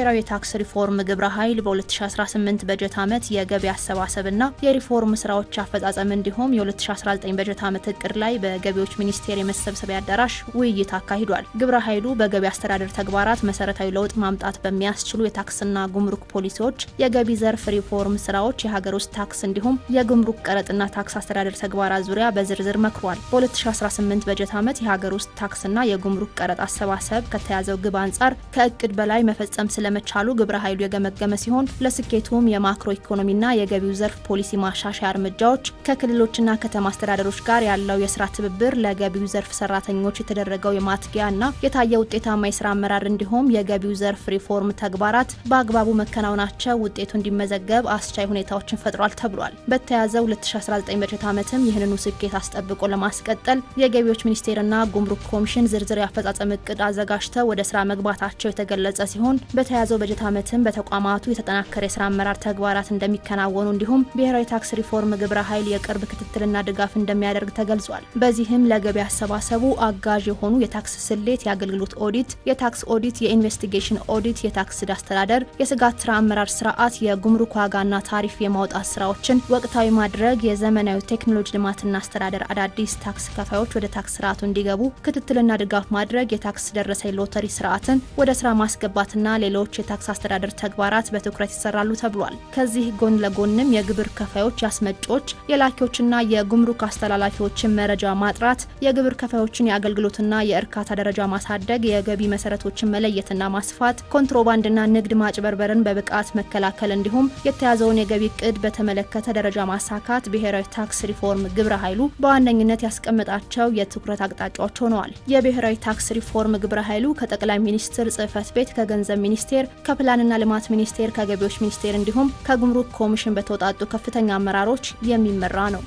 ብሔራዊ የታክስ ሪፎርም ግብረ ኃይል በ2018 በጀት ዓመት የገቢ አሰባሰብና የሪፎርም ስራዎች አፈጻጸም እንዲሁም የ2019 በጀት ዓመት እቅድ ላይ በገቢዎች ሚኒስቴር የመሰብሰቢያ አዳራሽ ውይይት አካሂዷል። ግብረ ኃይሉ በገቢ አስተዳደር ተግባራት መሰረታዊ ለውጥ ማምጣት በሚያስችሉ የታክስና ጉምሩክ ፖሊሲዎች፣ የገቢ ዘርፍ ሪፎርም ስራዎች፣ የሀገር ውስጥ ታክስ እንዲሁም የጉምሩክ ቀረጥና ታክስ አስተዳደር ተግባራት ዙሪያ በዝርዝር መክሯል። በ2018 በጀት ዓመት የሀገር ውስጥ ታክስና የጉምሩክ ቀረጥ አሰባሰብ ከተያዘው ግብ አንጻር ከእቅድ በላይ መፈጸም ስለመቻሉ ግብረ ኃይሉ የገመገመ ሲሆን ለስኬቱም የማክሮ ኢኮኖሚና የገቢው ዘርፍ ፖሊሲ ማሻሻያ እርምጃዎች፣ ከክልሎችና ከተማ አስተዳደሮች ጋር ያለው የስራ ትብብር፣ ለገቢው ዘርፍ ሰራተኞች የተደረገው የማትጊያና የታየ ውጤታማ የስራ አመራር እንዲሁም የገቢው ዘርፍ ሪፎርም ተግባራት በአግባቡ መከናወናቸው ውጤቱ እንዲመዘገብ አስቻይ ሁኔታዎችን ፈጥሯል ተብሏል። በተያዘው 2019 በጀት ዓመትም ይህንኑ ስኬት አስጠብቆ ለማስቀጠል የገቢዎች ሚኒስቴርና ጉምሩክ ኮሚሽን ዝርዝር የአፈጻጸም እቅድ አዘጋጅተው ወደ ስራ መግባታቸው የተገለጸ ሲሆን በተያዘው በጀት ዓመትም በተቋማቱ የተጠናከረ የስራ አመራር ተግባራት እንደሚከናወኑ እንዲሁም ብሔራዊ ታክስ ሪፎርም ግብረ ኃይል የቅርብ ክትትልና ድጋፍ እንደሚያደርግ ተገልጿል። በዚህም ለገቢ አሰባሰቡ አጋዥ የሆኑ የታክስ ስሌት፣ የአገልግሎት ኦዲት፣ የታክስ ኦዲት፣ የኢንቨስቲጌሽን ኦዲት፣ የታክስ አስተዳደር፣ የስጋት ስራ አመራር ስርዓት፣ የጉምሩክ ዋጋና ታሪፍ የማውጣት ስራዎችን ወቅታዊ ማድረግ፣ የዘመናዊ ቴክኖሎጂ ልማትና አስተዳደር አዳዲስ ታክስ ከፋዮች ወደ ታክስ ስርዓቱ እንዲገቡ ክትትልና ድጋፍ ማድረግ፣ የታክስ ደረሰኝ ሎተሪ ስርዓትን ወደ ስራ ማስገባትና ሌሎች የታክስ አስተዳደር ተግባራት በትኩረት ይሰራሉ ተብሏል። ከዚህ ጎን ለጎንም የግብር ከፋዮች፣ አስመጪዎች፣ የላኪዎችና የጉምሩክ አስተላላፊዎችን መረጃ ማጥራት፣ የግብር ከፋዮችን የአገልግሎትና የእርካታ ደረጃ ማሳደግ፣ የገቢ መሰረቶችን መለየትና ማስፋት፣ ኮንትሮባንድና ንግድ ማጭበርበርን በብቃት መከላከል እንዲሁም የተያዘውን የገቢ እቅድ በተመለከተ ደረጃ ማሳካት ብሔራዊ ታክስ ሪፎርም ግብረ ኃይሉ በዋነኝነት ያስቀመጣቸው የትኩረት አቅጣጫዎች ሆነዋል። የብሔራዊ ታክስ ሪፎርም ግብረ ኃይሉ ከጠቅላይ ሚኒስትር ጽህፈት ቤት፣ ከገንዘብ ሚኒስቴር፣ ከፕላንና ልማት ሚኒስቴር፣ ከገቢዎች ሚኒስቴር እንዲሁም ከጉምሩክ ኮሚሽን በተውጣጡ ከፍተኛ አመራሮች የሚመራ ነው።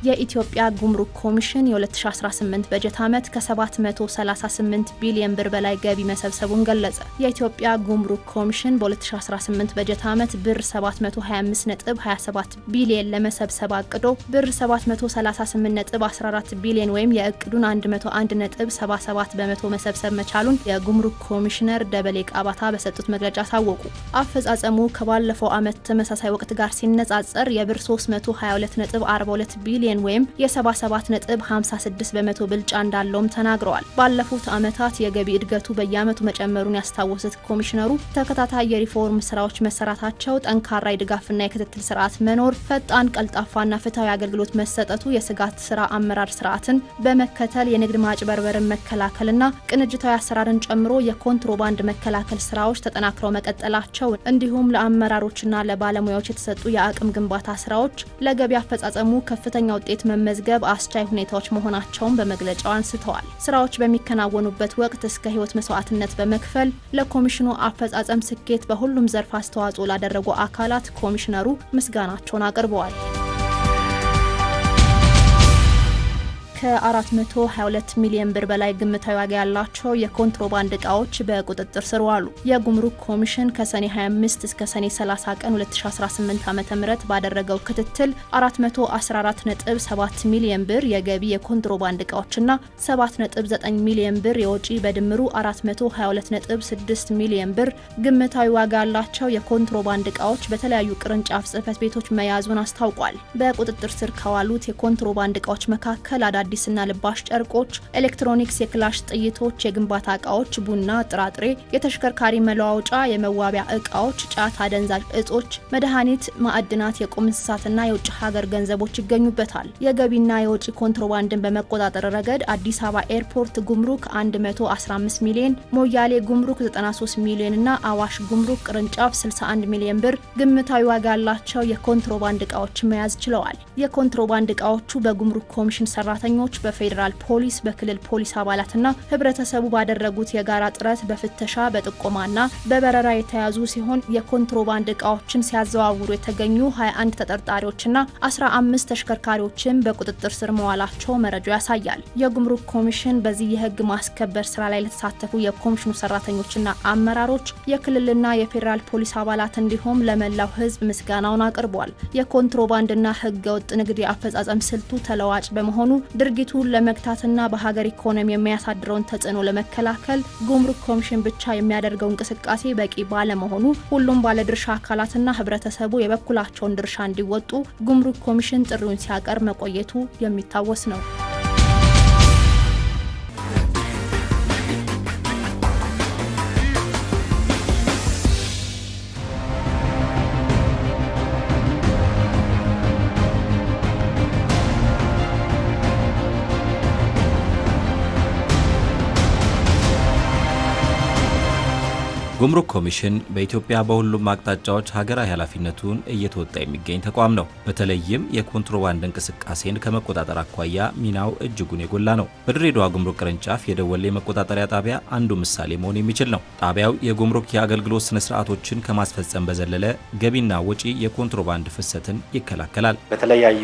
የኢትዮጵያ ጉምሩክ ኮሚሽን የ2018 በጀት ዓመት ከ738 ቢሊዮን ብር በላይ ገቢ መሰብሰቡን ገለጸ። የኢትዮጵያ ጉምሩክ ኮሚሽን በ2018 በጀት ዓመት ብር 725.27 ቢሊዮን ለመሰብሰብ አቅዶ ብር 738.14 ቢሊዮን ወይም የእቅዱን 101.77 በመቶ መሰብሰብ መቻሉን የጉምሩክ ኮሚሽነር ደበሌ ቃባታ በሰጡት መግለጫ አሳወቁ። አፈጻጸሙ ከባለፈው ዓመት ተመሳሳይ ወቅት ጋር ሲነጻጸር የብር 322.42 ቢሊዮን ወይም የ77.56 በመቶ ብልጫ እንዳለውም ተናግረዋል። ባለፉት ዓመታት የገቢ እድገቱ በየዓመቱ መጨመሩን ያስታወሱት ኮሚሽነሩ ተከታታይ የሪፎርም ስራዎች መሰራታቸው፣ ጠንካራ የድጋፍና የክትትል ስርዓት መኖር፣ ፈጣን ቀልጣፋና ፍትሃዊ አገልግሎት መሰጠቱ፣ የስጋት ስራ አመራር ስርዓትን በመከተል የንግድ ማጭበርበርን መከላከልና ቅንጅታዊ አሰራርን ጨምሮ የኮንትሮባንድ መከላከል ስራዎች ተጠናክረው መቀጠላቸው እንዲሁም ለአመራሮችና ለባለሙያዎች የተሰጡ የአቅም ግንባታ ስራዎች ለገቢ አፈጻጸሙ ከፍተኛ ውጤት መመዝገብ አስቻይ ሁኔታዎች መሆናቸውን በመግለጫው አንስተዋል። ስራዎች በሚከናወኑበት ወቅት እስከ ህይወት መስዋዕትነት በመክፈል ለኮሚሽኑ አፈጻጸም ስኬት በሁሉም ዘርፍ አስተዋጽኦ ላደረጉ አካላት ኮሚሽነሩ ምስጋናቸውን አቅርበዋል። ከ422 ሚሊዮን ብር በላይ ግምታዊ ዋጋ ያላቸው የኮንትሮባንድ እቃዎች በቁጥጥር ስር ዋሉ። የጉምሩክ ኮሚሽን ከሰኔ 25 እስከ ሰኔ 30 ቀን 2018 ዓ.ም ባደረገው ክትትል 414.7 ሚሊዮን ብር የገቢ የኮንትሮባንድ እቃዎችና 7.9 ሚሊዮን ብር የወጪ በድምሩ 422.6 ሚሊዮን ብር ግምታዊ ዋጋ ያላቸው የኮንትሮባንድ እቃዎች በተለያዩ ቅርንጫፍ ጽህፈት ቤቶች መያዙን አስታውቋል። በቁጥጥር ስር ከዋሉት የኮንትሮባንድ እቃዎች መካከል አዲስና ልባሽ ጨርቆች፣ ኤሌክትሮኒክስ፣ የክላሽ ጥይቶች፣ የግንባታ እቃዎች፣ ቡና፣ ጥራጥሬ፣ የተሽከርካሪ መለዋወጫ፣ የመዋቢያ እቃዎች፣ ጫት፣ አደንዛዥ እጾች፣ መድኃኒት፣ ማዕድናት፣ የቁም እንስሳትና የውጭ ሀገር ገንዘቦች ይገኙበታል። የገቢና የውጭ ኮንትሮባንድን በመቆጣጠር ረገድ አዲስ አበባ ኤርፖርት ጉምሩክ 115 ሚሊዮን፣ ሞያሌ ጉምሩክ 93 ሚሊዮን እና አዋሽ ጉምሩክ ቅርንጫፍ 61 ሚሊዮን ብር ግምታዊ ዋጋ ያላቸው የኮንትሮባንድ እቃዎችን መያዝ ችለዋል። የኮንትሮባንድ እቃዎቹ በጉምሩክ ኮሚሽን ሰራተኞች፣ በፌዴራል ፖሊስ፣ በክልል ፖሊስ አባላትና ህብረተሰቡ ባደረጉት የጋራ ጥረት በፍተሻ በጥቆማና በበረራ የተያዙ ሲሆን የኮንትሮባንድ እቃዎችን ሲያዘዋውሩ የተገኙ 21 ተጠርጣሪዎችና 15 ተሽከርካሪዎችን በቁጥጥር ስር መዋላቸው መረጃው ያሳያል። የጉምሩክ ኮሚሽን በዚህ የህግ ማስከበር ስራ ላይ ለተሳተፉ የኮሚሽኑ ሰራተኞችና አመራሮች፣ የክልልና የፌዴራል ፖሊስ አባላት እንዲሁም ለመላው ህዝብ ምስጋናውን አቅርቧል። የኮንትሮባንድና ህገወጥ ንግድ የአፈጻጸም ስልቱ ተለዋጭ በመሆኑ ድርጊቱን ለመግታትና በሀገር ኢኮኖሚ የሚያሳድረውን ተጽዕኖ ለመከላከል ጉምሩክ ኮሚሽን ብቻ የሚያደርገው እንቅስቃሴ በቂ ባለመሆኑ ሁሉም ባለድርሻ አካላትና ህብረተሰቡ የበኩላቸውን ድርሻ እንዲወጡ ጉምሩክ ኮሚሽን ጥሪውን ሲያቀርብ መቆየቱ የሚታወስ ነው። ጉምሩክ ኮሚሽን በኢትዮጵያ በሁሉም አቅጣጫዎች ሀገራዊ ኃላፊነቱን እየተወጣ የሚገኝ ተቋም ነው። በተለይም የኮንትሮባንድ እንቅስቃሴን ከመቆጣጠር አኳያ ሚናው እጅጉን የጎላ ነው። በድሬዳዋ ጉምሩክ ቅርንጫፍ የደወሌ መቆጣጠሪያ ጣቢያ አንዱ ምሳሌ መሆን የሚችል ነው። ጣቢያው የጉምሩክ የአገልግሎት ስነ ስርዓቶችን ከማስፈጸም በዘለለ ገቢና ወጪ የኮንትሮባንድ ፍሰትን ይከላከላል። በተለያዩ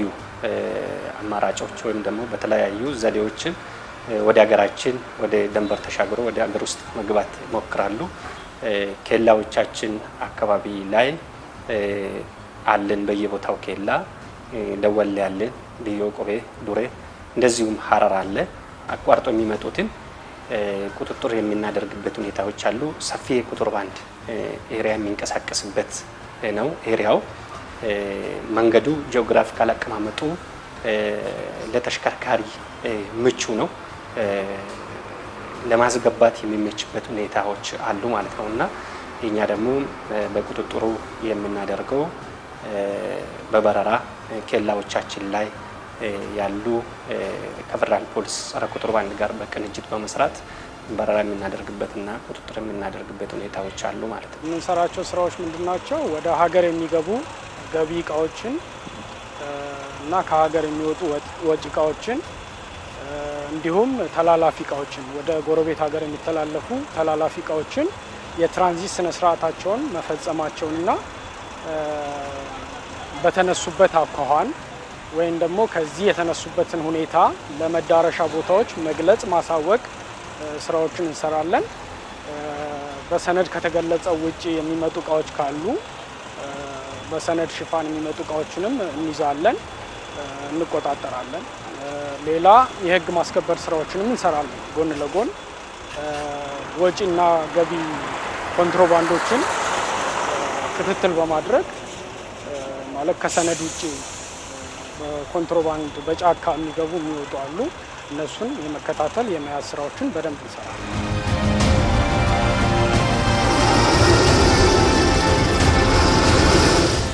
አማራጮች ወይም ደግሞ በተለያዩ ዘዴዎችን ወደ ሀገራችን ወደ ድንበር ተሻግሮ ወደ ሀገር ውስጥ መግባት ይሞክራሉ። ኬላዎቻችን አካባቢ ላይ አለን። በየቦታው ኬላ ደወሌ አለን፣ ዲዮ ቆቤ፣ ዱሬ እንደዚሁም ሀረር አለ። አቋርጦ የሚመጡትን ቁጥጥር የምናደርግበት ሁኔታዎች አሉ። ሰፊ ኮንትሮባንድ ኤሪያ የሚንቀሳቀስበት ነው። ኤሪያው መንገዱ ጂኦግራፊካል አቀማመጡ ለተሽከርካሪ ምቹ ነው። ለማስገባት የሚመችበት ሁኔታዎች አሉ ማለት ነውና እኛ ደግሞ በቁጥጥሩ የምናደርገው በበረራ ኬላዎቻችን ላይ ያሉ ከፌደራል ፖሊስ ጸረ ኮንትሮባንድ ጋር በቅንጅት በመስራት በረራ የምናደርግበትና ቁጥጥር የምናደርግበት ሁኔታዎች አሉ ማለት ነው። የምንሰራቸው ስራዎች ምንድናቸው? ወደ ሀገር የሚገቡ ገቢ እቃዎችን እና ከሀገር የሚወጡ ወጪ እቃዎችን እንዲሁም ተላላፊ እቃዎችን ወደ ጎረቤት ሀገር የሚተላለፉ ተላላፊ እቃዎችን የትራንዚት ስነ ስርዓታቸውን መፈጸማቸውንና በተነሱበት አኳኋን ወይም ደግሞ ከዚህ የተነሱበትን ሁኔታ ለመዳረሻ ቦታዎች መግለጽ ማሳወቅ ስራዎችን እንሰራለን። በሰነድ ከተገለጸው ውጪ የሚመጡ እቃዎች ካሉ በሰነድ ሽፋን የሚመጡ እቃዎችንም እንይዛለን፣ እንቆጣጠራለን። ሌላ የህግ ማስከበር ስራዎችንም እንሰራለን። ጎን ለጎን ወጪና ገቢ ኮንትሮባንዶችን ክትትል በማድረግ ማለት ከሰነድ ውጪ ኮንትሮባንድ በጫካ የሚገቡ የሚወጡ አሉ። እነሱን የመከታተል የመያዝ ስራዎችን በደንብ እንሰራለን።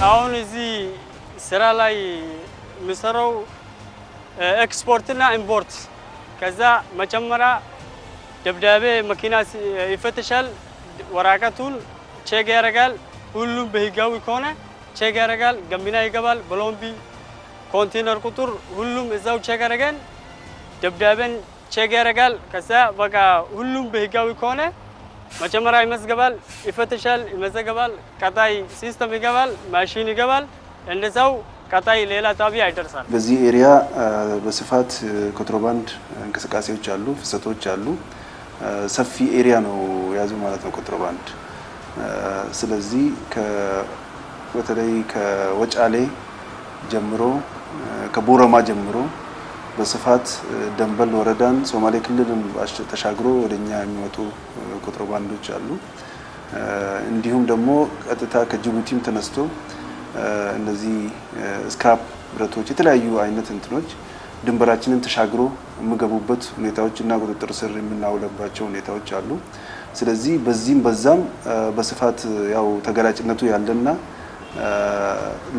አሁን እዚህ ስራ ላይ ምሰራው ኤክስፖርትና ኢምፖርት ከዛ መጀመሪያ ደብዳቤ መኪና ይፈተሻል። ወረቀቱን ቼክ ያደርጋል። ሁሉም በህጋዊ ከሆነ ቼክ ያደርጋል። ገምቢና ይገባል። በሎምቢ ኮንቴነር ቁጥር ሁሉም እዛው ቼክ ያደርጋል። ደብዳቤን ቼክ ያደርጋል። ከዛ በቃ ሁሉም በህጋዊ ከሆነ መጀመሪያ ይመዝገባል፣ ይፈተሻል፣ ይመዘገባል። ቀጣይ ሲስተም ይገባል፣ ማሽን ይገባል። እንደዛው ቀጣይ ሌላ ጣቢያ ይደርሳል። በዚህ ኤሪያ በስፋት ኮንትሮባንድ እንቅስቃሴዎች አሉ፣ ፍሰቶች አሉ። ሰፊ ኤሪያ ነው ያዙ ማለት ነው ኮንትሮባንድ። ስለዚህ በተለይ ከወጫሌ ጀምሮ ከቦረማ ጀምሮ በስፋት ደንበል ወረዳን ሶማሌ ክልልን ተሻግሮ ወደኛ የሚመጡ ኮንትሮባንዶች አሉ። እንዲሁም ደግሞ ቀጥታ ከጅቡቲም ተነስቶ እነዚህ ስክራፕ ብረቶች የተለያዩ አይነት እንትኖች ድንበራችንን ተሻግሮ የሚገቡበት ሁኔታዎች እና ቁጥጥር ስር የምናውለባቸው ሁኔታዎች አሉ። ስለዚህ በዚህም በዛም በስፋት ያው ተገላጭነቱ ያለና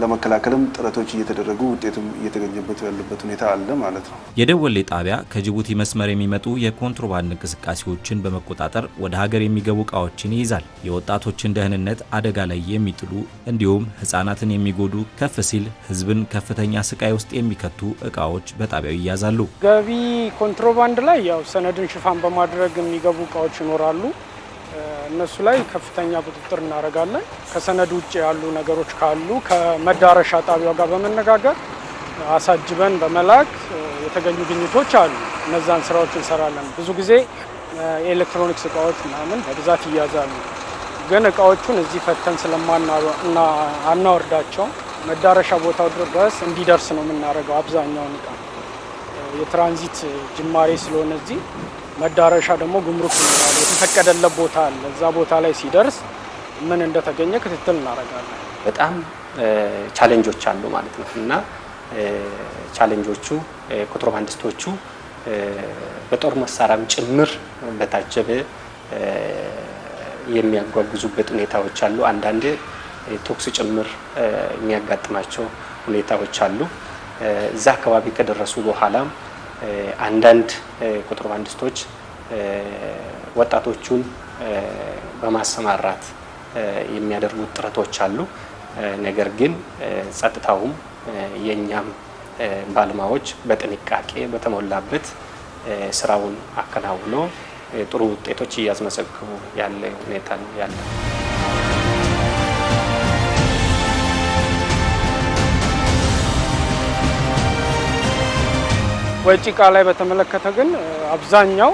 ለመከላከልም ጥረቶች እየተደረጉ ውጤቱም እየተገኘበት ያለበት ሁኔታ አለ ማለት ነው። የደወሌ ጣቢያ ከጅቡቲ መስመር የሚመጡ የኮንትሮባንድ እንቅስቃሴዎችን በመቆጣጠር ወደ ሀገር የሚገቡ እቃዎችን ይይዛል። የወጣቶችን ደህንነት አደጋ ላይ የሚጥሉ እንዲሁም ህፃናትን የሚጎዱ ከፍ ሲል ህዝብን ከፍተኛ ስቃይ ውስጥ የሚከቱ እቃዎች በጣቢያው ይያዛሉ። ገቢ ኮንትሮባንድ ላይ ያው ሰነድን ሽፋን በማድረግ የሚገቡ እቃዎች ይኖራሉ። እነሱ ላይ ከፍተኛ ቁጥጥር እናደርጋለን። ከሰነድ ውጭ ያሉ ነገሮች ካሉ ከመዳረሻ ጣቢያው ጋር በመነጋገር አሳጅበን በመላክ የተገኙ ግኝቶች አሉ። እነዛን ስራዎች እንሰራለን። ብዙ ጊዜ የኤሌክትሮኒክስ እቃዎች ምናምን በብዛት ይያዛሉ። ግን እቃዎቹን እዚህ ፈተን አናወርዳቸው መዳረሻ ቦታው ድረስ እንዲደርስ ነው የምናደርገው። አብዛኛውን እቃ የትራንዚት ጅማሬ ስለሆነ እዚህ መዳረሻ ደግሞ ጉምሩክ ይኖራል። የተፈቀደለት ቦታ አለ። እዛ ቦታ ላይ ሲደርስ ምን እንደተገኘ ክትትል እናደርጋለን። በጣም ቻሌንጆች አሉ ማለት ነው እና ቻሌንጆቹ ኮንትሮባንዲስቶቹ በጦር መሳሪያም ጭምር በታጀበ የሚያጓጉዙበት ሁኔታዎች አሉ። አንዳንድ ቶክስ ጭምር የሚያጋጥማቸው ሁኔታዎች አሉ። እዛ አካባቢ ከደረሱ በኋላም አንዳንድ ኮንትሮባንዲስቶች ወጣቶቹን በማሰማራት የሚያደርጉት ጥረቶች አሉ። ነገር ግን ጸጥታውም የኛም ባለሙያዎች በጥንቃቄ በተሞላበት ስራውን አከናውኖ ጥሩ ውጤቶች እያስመዘገቡ ያለ ሁኔታ ነው ያለው። ወጪ ዕቃ ላይ በተመለከተ ግን አብዛኛው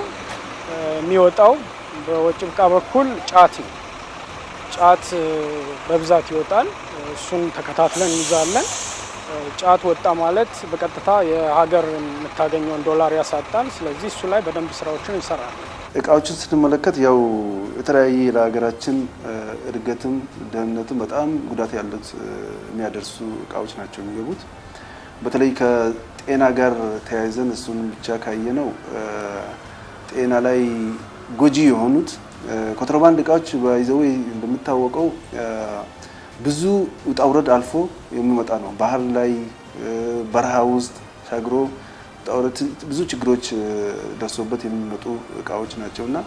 የሚወጣው በወጪ ዕቃ በኩል ጫት ነው። ጫት በብዛት ይወጣል። እሱን ተከታትለን እንይዛለን። ጫት ወጣ ማለት በቀጥታ የሀገር የምታገኘውን ዶላር ያሳጣል። ስለዚህ እሱ ላይ በደንብ ስራዎችን እንሰራለን። እቃዎችን ስንመለከት ያው የተለያየ ለሀገራችን እድገትም ደህንነትም በጣም ጉዳት ያሉት የሚያደርሱ እቃዎች ናቸው የሚገቡት። በተለይ ከጤና ጋር ተያይዘን እሱን ብቻ ካየነው ጤና ላይ ጎጂ የሆኑት ኮንትሮባንድ እቃዎች ባይዘው እንደምታወቀው ብዙ ውጣ ውረድ አልፎ የሚመጣ ነው። ባህር ላይ በረሃ ውስጥ ሻግሮ ውጣ ውረድ ብዙ ችግሮች ደርሶበት የሚመጡ እቃዎች ናቸውና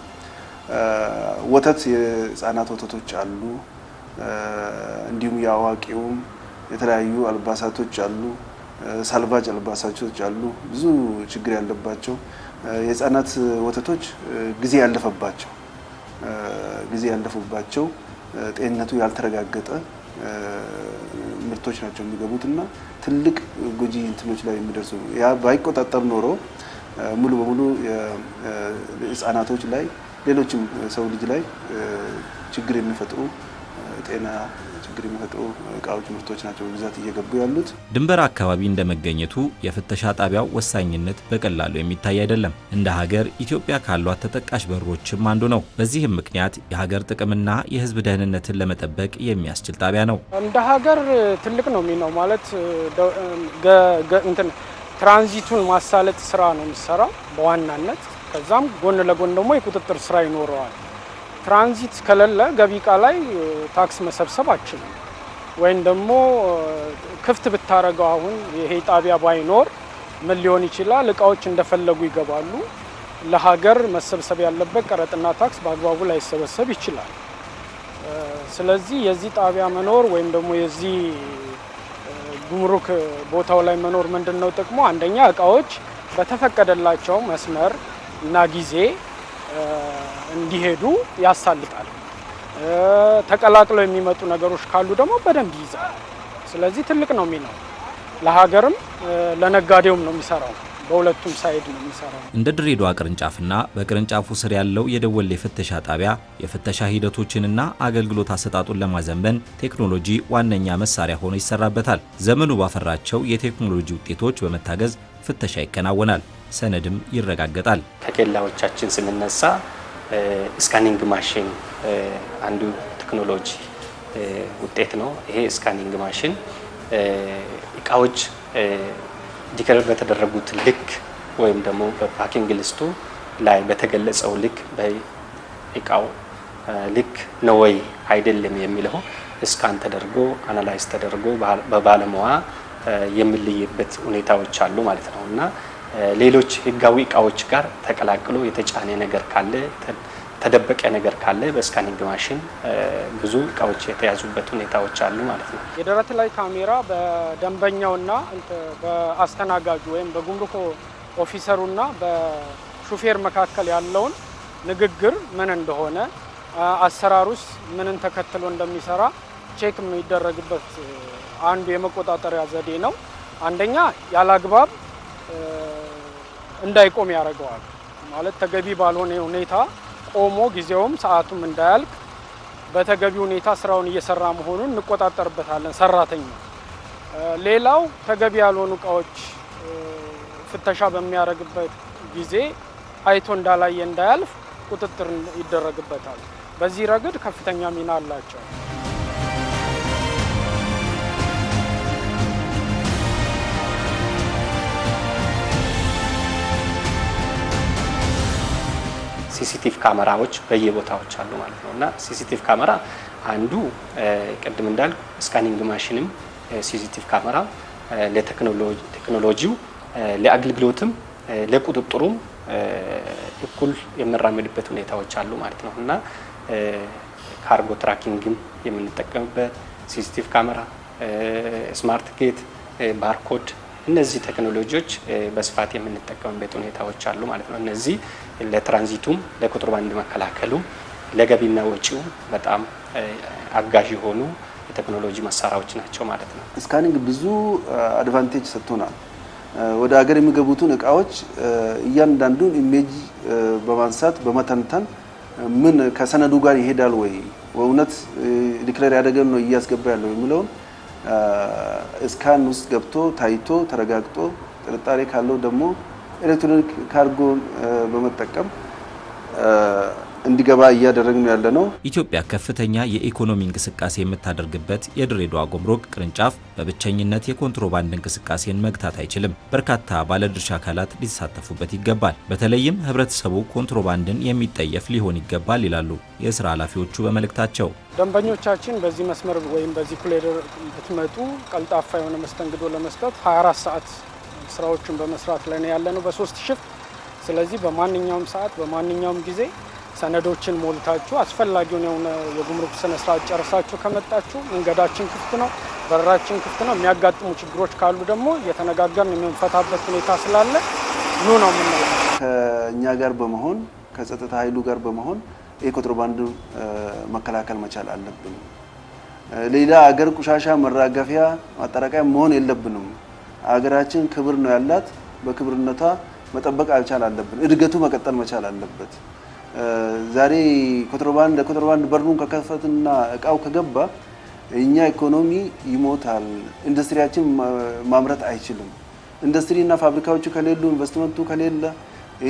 ወተት፣ የህፃናት ወተቶች አሉ። እንዲሁም የአዋቂውም የተለያዩ አልባሳቶች አሉ። ሳልቫጅ አልባሳቶች አሉ። ብዙ ችግር ያለባቸው የህፃናት ወተቶች ጊዜ ያለፈባቸው ጤንነቱ ያልተረጋገጠ ምርቶች ናቸው የሚገቡትና ትልቅ ጎጂ እንትኖች ላይ የሚደርሱ ያ ባይቆጣጠር ኖሮ ሙሉ በሙሉ ህፃናቶች ላይ ሌሎችም ሰው ልጅ ላይ ችግር የሚፈጥሩ ጤና ችግር የሚፈጥሩ እቃዎች ምርቶች ናቸው በብዛት እየገቡ ያሉት። ድንበር አካባቢ እንደመገኘቱ የፍተሻ ጣቢያው ወሳኝነት በቀላሉ የሚታይ አይደለም። እንደ ሀገር ኢትዮጵያ ካሏት ተጠቃሽ በሮችም አንዱ ነው። በዚህም ምክንያት የሀገር ጥቅምና የህዝብ ደህንነትን ለመጠበቅ የሚያስችል ጣቢያ ነው። እንደ ሀገር ትልቅ ነው የሚለው ማለት ትራንዚቱን ማሳለጥ ስራ ነው የሚሰራው በዋናነት። ከዛም ጎን ለጎን ደግሞ የቁጥጥር ስራ ይኖረዋል። ትራንዚት ከሌለ ገቢ ዕቃ ላይ ታክስ መሰብሰብ አችልም። ወይም ደግሞ ክፍት ብታረገው አሁን ይሄ ጣቢያ ባይኖር ምን ሊሆን ይችላል? እቃዎች እንደፈለጉ ይገባሉ። ለሀገር መሰብሰብ ያለበት ቀረጥና ታክስ በአግባቡ ላይሰበሰብ ይችላል። ስለዚህ የዚህ ጣቢያ መኖር ወይም ደግሞ የዚህ ጉምሩክ ቦታው ላይ መኖር ምንድነው ጥቅሙ? አንደኛ እቃዎች በተፈቀደላቸው መስመር እና ጊዜ እንዲሄዱ ያሳልጣል። ተቀላቅለው የሚመጡ ነገሮች ካሉ ደግሞ በደንብ ይይዛል። ስለዚህ ትልቅ ነው የሚለው ለሀገርም ለነጋዴውም ነው የሚሰራው። በሁለቱም ሳይድ ነው የሚሰራው። እንደ ድሬዳዋ ቅርንጫፍና በቅርንጫፉ ስር ያለው የደወሌ ፍተሻ ጣቢያ የፍተሻ ሂደቶችንና አገልግሎት አሰጣጡን ለማዘመን ቴክኖሎጂ ዋነኛ መሳሪያ ሆኖ ይሰራበታል። ዘመኑ ባፈራቸው የቴክኖሎጂ ውጤቶች በመታገዝ ፍተሻ ይከናወናል፣ ሰነድም ይረጋገጣል። ከኬላዎቻችን ስንነሳ ስካኒንግ ማሽን አንዱ ቴክኖሎጂ ውጤት ነው። ይሄ ስካኒንግ ማሽን እቃዎች ዲክሌር በተደረጉት ልክ ወይም ደግሞ በፓኪንግ ሊስቱ ላይ በተገለጸው ልክ በእቃው ልክ ነው ወይ አይደለም የሚለው ስካን ተደርጎ አናላይዝ ተደርጎ በባለሙያ የሚለይበት ሁኔታዎች አሉ ማለት ነው እና ሌሎች ህጋዊ እቃዎች ጋር ተቀላቅሎ የተጫነ ነገር ካለ ተደበቀ ነገር ካለ በስካኒንግ ማሽን ብዙ እቃዎች የተያዙበት ሁኔታዎች አሉ ማለት ነው። የደረት ላይ ካሜራ በደንበኛውና በአስተናጋጁ ወይም በጉምሩክ ኦፊሰሩና በሹፌር መካከል ያለውን ንግግር ምን እንደሆነ አሰራሩስ ምንን ተከትሎ እንደሚሰራ ቼክ የሚደረግበት አንዱ የመቆጣጠሪያ ዘዴ ነው። አንደኛ ያላግባብ እንዳይቆም ያደርገዋል። ማለት ተገቢ ባልሆነ ሁኔታ ቆሞ ጊዜውም ሰዓቱም እንዳያልቅ በተገቢ ሁኔታ ስራውን እየሰራ መሆኑን እንቆጣጠርበታለን ሰራተኛ። ሌላው ተገቢ ያልሆኑ እቃዎች ፍተሻ በሚያደርግበት ጊዜ አይቶ እንዳላየ እንዳያልፍ ቁጥጥር ይደረግበታል። በዚህ ረገድ ከፍተኛ ሚና አላቸው። ሲሲቲቪ ካሜራዎች በየቦታዎች አሉ ማለት ነውና ሲሲቲቪ ካሜራ አንዱ ቅድም እንዳልኩ ስካኒንግ ማሽንም ሲሲቲቪ ካሜራ ለቴክኖሎጂው ለአገልግሎትም ለቁጥጥሩም እኩል የሚራመድበት ሁኔታዎች አሉ ማለት ነውና ካርጎ ትራኪንግም የምንጠቀምበት ሲሲቲቪ ካሜራ፣ ስማርት ጌት፣ ባርኮድ እነዚህ ቴክኖሎጂዎች በስፋት የምንጠቀምበት ሁኔታዎች አሉ ማለት ነው። እነዚህ ለትራንዚቱም ለኮንትሮባንድ መከላከሉ ለገቢና ወጪው በጣም አጋዥ የሆኑ የቴክኖሎጂ መሳሪያዎች ናቸው ማለት ነው። ስካኒንግ ብዙ አድቫንቴጅ ሰጥቶናል። ወደ ሀገር የሚገቡትን እቃዎች እያንዳንዱን ኢሜጅ በማንሳት በመተንተን ምን ከሰነዱ ጋር ይሄዳል ወይ ወውነት ዲክሌር ያደረገን ነው እያስገባ ያለው የሚለውን ስካን ውስጥ ገብቶ ታይቶ ተረጋግጦ ጥርጣሬ ካለው ደግሞ ኤሌክትሮኒክ ካርጎ በመጠቀም እንዲገባ እያደረግን ያለ ነው። ኢትዮጵያ ከፍተኛ የኢኮኖሚ እንቅስቃሴ የምታደርግበት የድሬዳዋ ጉምሩክ ቅርንጫፍ በብቸኝነት የኮንትሮባንድ እንቅስቃሴን መግታት አይችልም። በርካታ ባለድርሻ አካላት ሊሳተፉበት ይገባል። በተለይም ህብረተሰቡ ኮንትሮባንድን የሚጠየፍ ሊሆን ይገባል ይላሉ የስራ ኃላፊዎቹ በመልእክታቸው። ደንበኞቻችን በዚህ መስመር ወይም በዚህ ኮሪዶር ብትመጡ ቀልጣፋ የሆነ መስተንግዶ ለመስጠት 24 ሰዓት ስራዎችን በመስራት ላይ ያለነው በ3 ሽፍት። ስለዚህ በማንኛውም ሰዓት በማንኛውም ጊዜ ሰነዶችን ሞልታችሁ አስፈላጊውን የሆነ የጉምሩክ ስነ ስርዓት ጨርሳችሁ ከመጣችሁ መንገዳችን ክፍት ነው፣ በራችን ክፍት ነው። የሚያጋጥሙ ችግሮች ካሉ ደግሞ እየተነጋገርን የምንፈታበት ሁኔታ ስላለ ኑ ነው የምንለው። ከእኛ ጋር በመሆን ከጸጥታ ኃይሉ ጋር በመሆን የኮንትሮባንድ መከላከል መቻል አለብን። ሌላ አገር ቆሻሻ መራገፊያ ማጠራቀሚያ መሆን የለብንም። አገራችን ክብር ነው ያላት። በክብርነቷ መጠበቅ መቻል አለብን። እድገቱ መቀጠል መቻል አለበት። ዛሬ ኮንትሮባንድ በሩን ከከፈትና እቃው ከገባ እኛ ኢኮኖሚ ይሞታል። ኢንዱስትሪያችን ማምረት አይችልም። ኢንዱስትሪና ፋብሪካዎቹ ከሌሉ ኢንቨስትመንቱ ከሌለ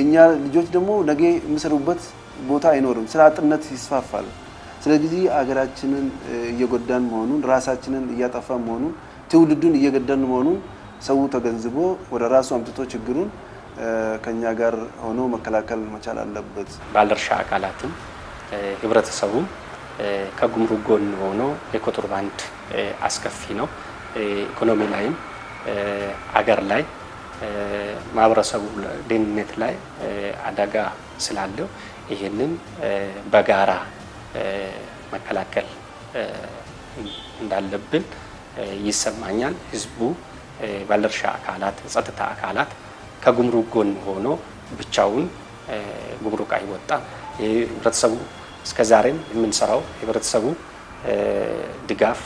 እኛ ልጆች ደግሞ ነገ የሚሰሩበት ቦታ አይኖርም። ስራ አጥነት ይስፋፋል። ስለዚህ አገራችንን እየጎዳን መሆኑን ራሳችንን እያጠፋ መሆኑን ትውልዱን እየገደልን መሆኑን ሰው ተገንዝቦ ወደ ራሱ አምጥቶ ችግሩን ከኛ ጋር ሆኖ መከላከል መቻል አለበት። ባለድርሻ አካላትም ህብረተሰቡ ከጉምሩክ ጎን ሆኖ የኮንትሮባንድ አስከፊ ነው፣ ኢኮኖሚ ላይም አገር ላይ ማህበረሰቡ ደህንነት ላይ አደጋ ስላለው ይሄንን በጋራ መከላከል እንዳለብን ይሰማኛል። ህዝቡ፣ ባለድርሻ አካላት፣ ጸጥታ አካላት ከጉምሩክ ጎን ሆኖ ብቻውን ጉምሩክ አይወጣም። ህብረተሰቡ እስከዛሬም የምንሰራው ህብረተሰቡ ድጋፍ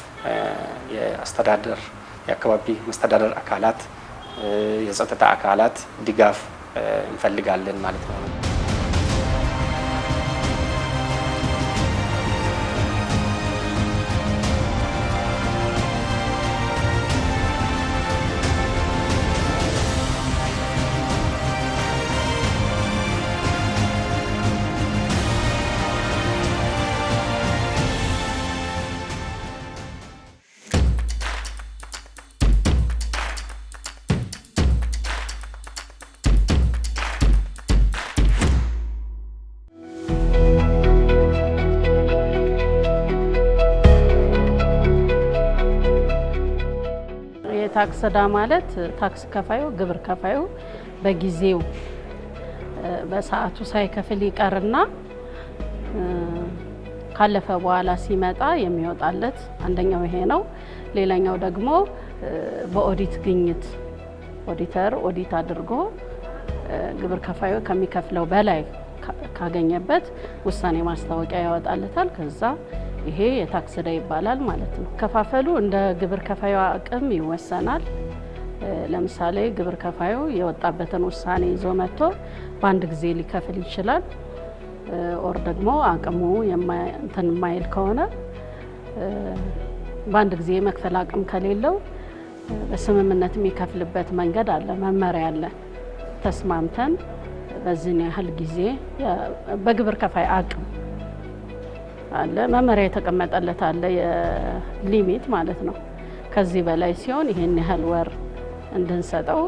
የአስተዳደር የአካባቢ መስተዳደር አካላት የጸጥታ አካላት ድጋፍ እንፈልጋለን ማለት ነው። ታክስ ዕዳ ማለት ታክስ ከፋዩ ግብር ከፋዩ በጊዜው በሰዓቱ ሳይከፍል ይቀርና ካለፈ በኋላ ሲመጣ የሚወጣለት አንደኛው ይሄ ነው። ሌላኛው ደግሞ በኦዲት ግኝት ኦዲተር ኦዲት አድርጎ ግብር ከፋዩ ከሚከፍለው በላይ ካገኘበት ውሳኔ ማስታወቂያ ያወጣለታል። ከዛ ይሄ የታክስ ዕዳ ይባላል ማለት ነው። ከፋፈሉ እንደ ግብር ከፋዩ አቅም ይወሰናል። ለምሳሌ ግብር ከፋዩ የወጣበትን ውሳኔ ይዞ መጥቶ በአንድ ጊዜ ሊከፍል ይችላል። ኦር ደግሞ አቅሙ እንትን ማይል ከሆነ በአንድ ጊዜ መክፈል አቅም ከሌለው በስምምነት የሚከፍልበት መንገድ አለ፣ መመሪያ አለ። ተስማምተን በዚህ ያህል ጊዜ በግብር ከፋይ አቅም አለ መመሪያ የተቀመጠለት አለ የሊሚት ማለት ነው ከዚህ በላይ ሲሆን ይሄን ያህል ወር እንድንሰጠው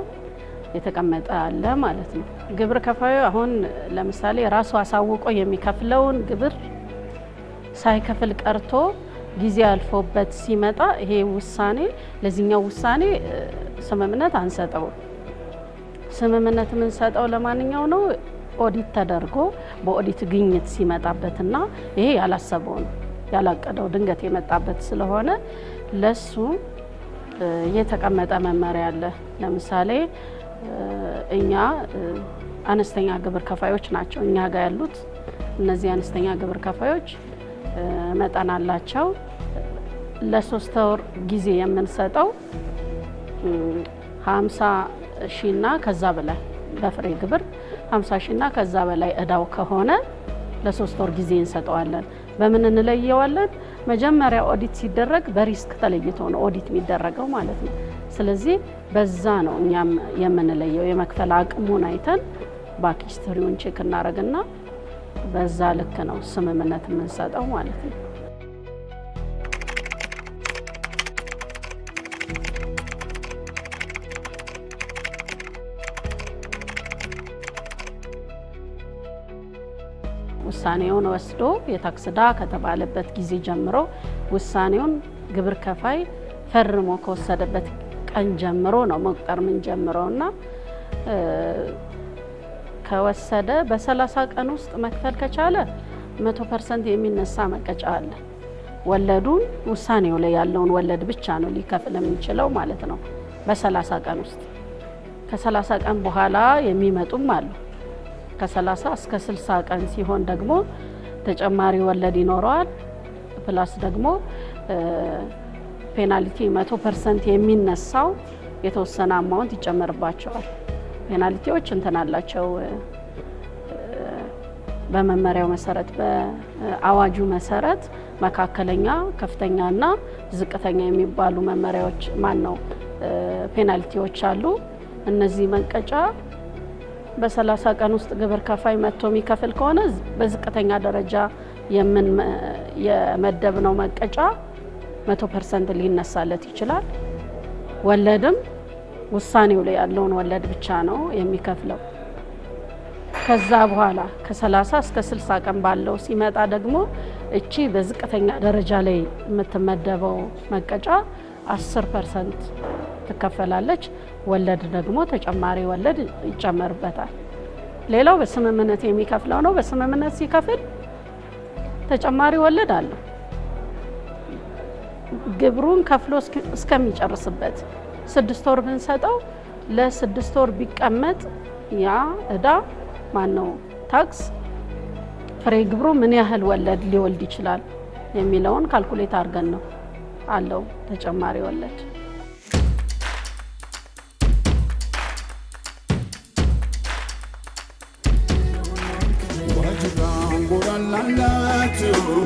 የተቀመጠ አለ ማለት ነው ግብር ከፋዩ አሁን ለምሳሌ ራሱ አሳውቆ የሚከፍለውን ግብር ሳይከፍል ቀርቶ ጊዜ አልፎበት ሲመጣ ይሄ ውሳኔ ለዚህኛው ውሳኔ ስምምነት አንሰጠው ስምምነት ምን ሰጠው ለማንኛው ነው ኦዲት ተደርጎ በኦዲት ግኝት ሲመጣበትና ይሄ ያላሰበው ነው ያላቀደው ድንገት የመጣበት ስለሆነ ለሱ የተቀመጠ መመሪያ አለ ለምሳሌ እኛ አነስተኛ ግብር ከፋዮች ናቸው እኛ ጋር ያሉት እነዚህ አነስተኛ ግብር ከፋዮች መጠን አላቸው ለ3 ወር ጊዜ የምንሰጠው 50 ሺና ከዛ በላይ በፍሬ ግብር 50 ሺና ከዛ በላይ እዳው ከሆነ ለ3 ወር ጊዜ እንሰጠዋለን በምን እንለየዋለን መጀመሪያ ኦዲት ሲደረግ በሪስክ ተለይቶ ነው ኦዲት የሚደረገው ማለት ነው ስለዚህ በዛ ነው እኛም የምንለየው የመክፈል አቅሙን አይተን ባክ ሂስትሪውን ቼክ እናረጋግና በዛ ልክ ነው ስምምነት የምንሰጠው ማለት ነው ውሳኔውን ወስዶ የታክስ ዕዳ ከተባለበት ጊዜ ጀምሮ ውሳኔውን ግብር ከፋይ ፈርሞ ከወሰደበት ቀን ጀምሮ ነው መቁጠር ምን ጀምሮና ከወሰደ በ30 ቀን ውስጥ መክፈል ከቻለ 100% የሚነሳ መቀጫ አለ ወለዱን ውሳኔው ላይ ያለውን ወለድ ብቻ ነው ሊከፍል የሚችለው ማለት ነው በ30 ቀን ውስጥ ከ30 ቀን በኋላ የሚመጡም አሉ ከ30 እስከ 60 ቀን ሲሆን ደግሞ ተጨማሪ ወለድ ይኖረዋል ፕላስ ደግሞ ፔናልቲ 100% የሚነሳው የተወሰነ አማውንት ይጨመርባቸዋል ፔናልቲዎች እንተናላቸው በመመሪያው መሰረት በአዋጁ መሰረት መካከለኛ ከፍተኛና ዝቅተኛ የሚባሉ መመሪያዎች ማን ነው ፔናልቲዎች አሉ እነዚህ መንቀጫ በ30 ቀን ውስጥ ግብር ከፋይ መጥቶ የሚከፍል ከሆነ በዝቅተኛ ደረጃ የመደብነው መቀጫ 100% ሊነሳለት ይችላል ወለድም ውሳኔው ላይ ያለውን ወለድ ብቻ ነው የሚከፍለው ከዛ በኋላ ከ30 እስከ 60 ቀን ባለው ሲመጣ ደግሞ እቺ በዝቅተኛ ደረጃ ላይ የምትመደበው መቀጫ 10% ትከፈላለች ወለድ ደግሞ ተጨማሪ ወለድ ይጨመርበታል ሌላው በስምምነት የሚከፍለው ነው በስምምነት ሲከፍል ተጨማሪ ወለድ አለ ግብሩን ከፍሎ እስከሚጨርስበት 6 ወር ብንሰጠው ለ6 ወር ቢቀመጥ ያ እዳ ማን ነው ታክስ ፍሬ ግብሩ ምን ያህል ወለድ ሊወልድ ይችላል የሚለውን ካልኩሌት አድርገን ነው አለው ተጨማሪ ወለድ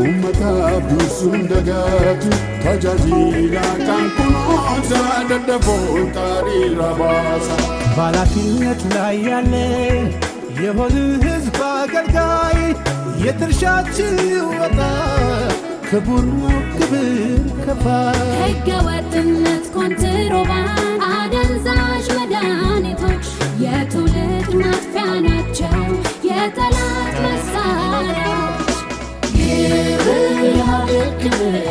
ummata bisun dagatu tajajila kan kunoza dadafon tarira basa ባላፊነት ላይ ያለ የሆነ ህዝብ አገልጋይ የትርሻችን ይወጣ ክቡር ክብር ከፋይ ህገ ወጥነት ኮንትሮባንድ አደንዛዥ መድኃኒቶች የትውልድ ማጥፊያ ናቸው የጠላት መሳሪያዎች ግብር